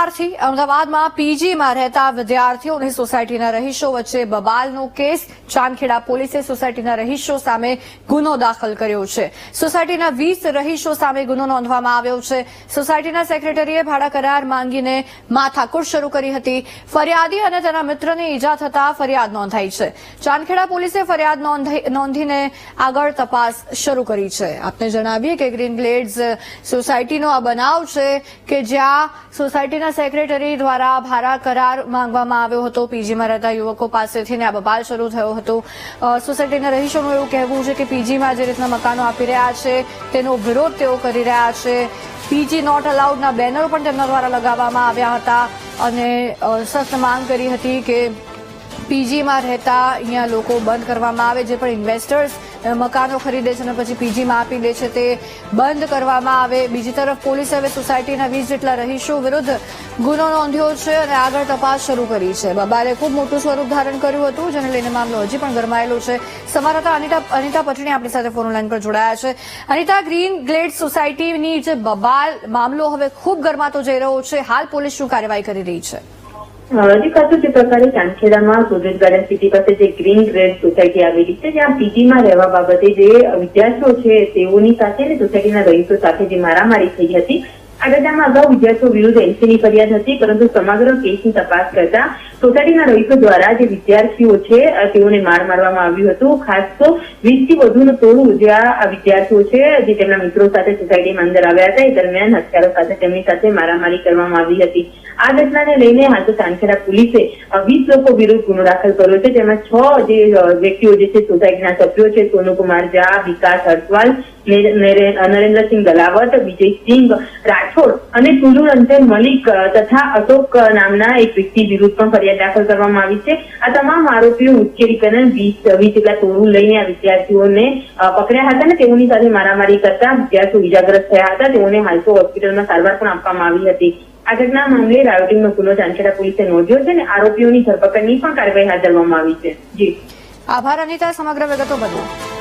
વિદ્યાર્થી અમદાવાદમાં પીજીમાં રહેતા વિદ્યાર્થીઓની સોસાયટીના રહીશો વચ્ચે બબાલનો કેસ ચાંદખેડા પોલીસે સોસાયટીના રહીશો સામે ગુનો દાખલ કર્યો છે। સોસાયટીના 20 રહીશો સામે ગુનો નોંધવામાં આવ્યો છે। સોસાયટીના સેક્રેટરીએ ભાડા કરાર માંગીને માથાકૂટ શરૂ કરી હતી। ફરિયાદી અને તેના મિત્રને ઈજા થતા ફરિયાદ નોંધાઈ છે। ચાંદખેડા પોલીસે ફરિયાદ નોંધીને આગળ તપાસ શરૂ કરી છે। આપને જણાવીએ કે ગ્રીન ગ્લેડ્સ સોસાયટીનો આ બનાવ છે કે જ્યાં સોસાયટીના સેક્રેટરી દ્વારા ભાડા કરાર માંગવામાં આવ્યો હતો। પીજીમાં રહેતા યુવકો પાસેથી આ બબાલ શરૂ થયો હતો। સોસાયટીના રહીશોનું એવું કહેવું છે કે પીજીમાં જે રીતના મકાનો આપી રહ્યા છે તેનો વિરોધ તેઓ કરી રહ્યા છે। પીજી નોટ અલાઉડના બેનરો પણ તેમના દ્વારા લગાવવામાં આવ્યા હતા અને સખ્ત માંગ કરી હતી કે પીજીમાં રહેતા અહીંયા લોકો બંધ કરવામાં આવે। જે પણ ઇન્વેસ્ટર્સ મકાનો ખરીદે છે અને પછી પીજીમાં આપી દે છે તે બંધ કરવામાં આવે। બીજી તરફ પોલીસે હવે સોસાયટીના 20 જેટલા રહીશો વિરુદ્ધ ગુનો નોંધ્યો છે અને આગળ તપાસ શરૂ કરી છે। બબાલે ખૂબ મોટું સ્વરૂપ ધારણ કર્યું હતું, જેને લઈને મામલો હજી પણ ગરમાયેલો છે। સંવાદદાતા અનિતા પટણી આપણી સાથે ફોન લાઈન પર જોડાયા છે। અનિતા, ગ્રીન ગ્લેડ સોસાયટીની જે બબાલ મામલો હવે ખૂબ ગરમાતો જઈ રહ્યો છે, હાલ પોલીસ શું કાર્યવાહી કરી રહી છે? હજી પાછું જે પ્રકારે ચાંદખેડામાં સુરત ગાર્ડન સિટી પાસે જે ગ્રીન ગ્રેડ સોસાયટી આવેલી છે, જ્યાં પીજીમાં રહેવા બાબતે જે વિદ્યાર્થીઓ છે તેઓની સાથે અને સોસાયટીના રહીશો સાથે જે મારામારી થઈ હતી, આ ઘટનામાં અગાઉ વિદ્યાર્થીઓ વિરુદ્ધ એનસીની ફરિયાદ હતી, પરંતુ સમગ્ર કેસની તપાસ કરતા સોસાયટીના રહીશો દ્વારા જે વિદ્યાર્થીઓ છે તેઓને માર મારવામાં આવ્યું હતું। ખાસ તો 20 થી વધુનું ટોળું જ્યાં આ વિદ્યાર્થીઓ છે જે તેમના મિત્રો સાથે સોસાયટીમાં અંદર આવ્યા હતા, એ દરમિયાન હથિયારો સાથે તેમની સાથે મારામારી કરવામાં આવી હતી। આ ઘટનાને લઈને હાલ તો ચાંદખેડા પોલીસે 20 લોકો વિરુદ્ધ ગુનો દાખલ કર્યો છે, જેમાં 6 જે વ્યક્તિઓ જે છે સોસાયટીના સભ્યો છે, સોનુકુમાર ઝા, વિકાસ હર્ષવાલ, નરેન્દ્રસિંહ ગલાવત, વિજયસિંહ રાઠોડ અને તુલુરંજન મલિક તથા અશોક નામના એક વ્યક્તિ વિરુદ્ધ પણ ફરિયાદ દાખલ કરવામાં આવી છે। આ તમામ આરોપીઓ ઉશ્કેરીકરણ 20 જેટલા ટોળું લઈને આ વિદ્યાર્થીઓને પકડ્યા હતા અને તેઓની સાથે મારામારી કરતા વિદ્યાર્થીઓ ઇજાગ્રસ્ત થયા હતા। તેઓને હાલ તો હોસ્પિટલમાં સારવાર પણ આપવામાં આવી હતી। આ ઘટના મામલે રાયોટિંગનો ગુનો ચાંદખેડા પોલીસે નોંધ્યો છે અને આરોપીઓની ધરપકડની પણ કાર્યવાહી હાથ ધરવામાં આવી છે। જી આભાર અનિતા, સમગ્ર વિગતો બદલ।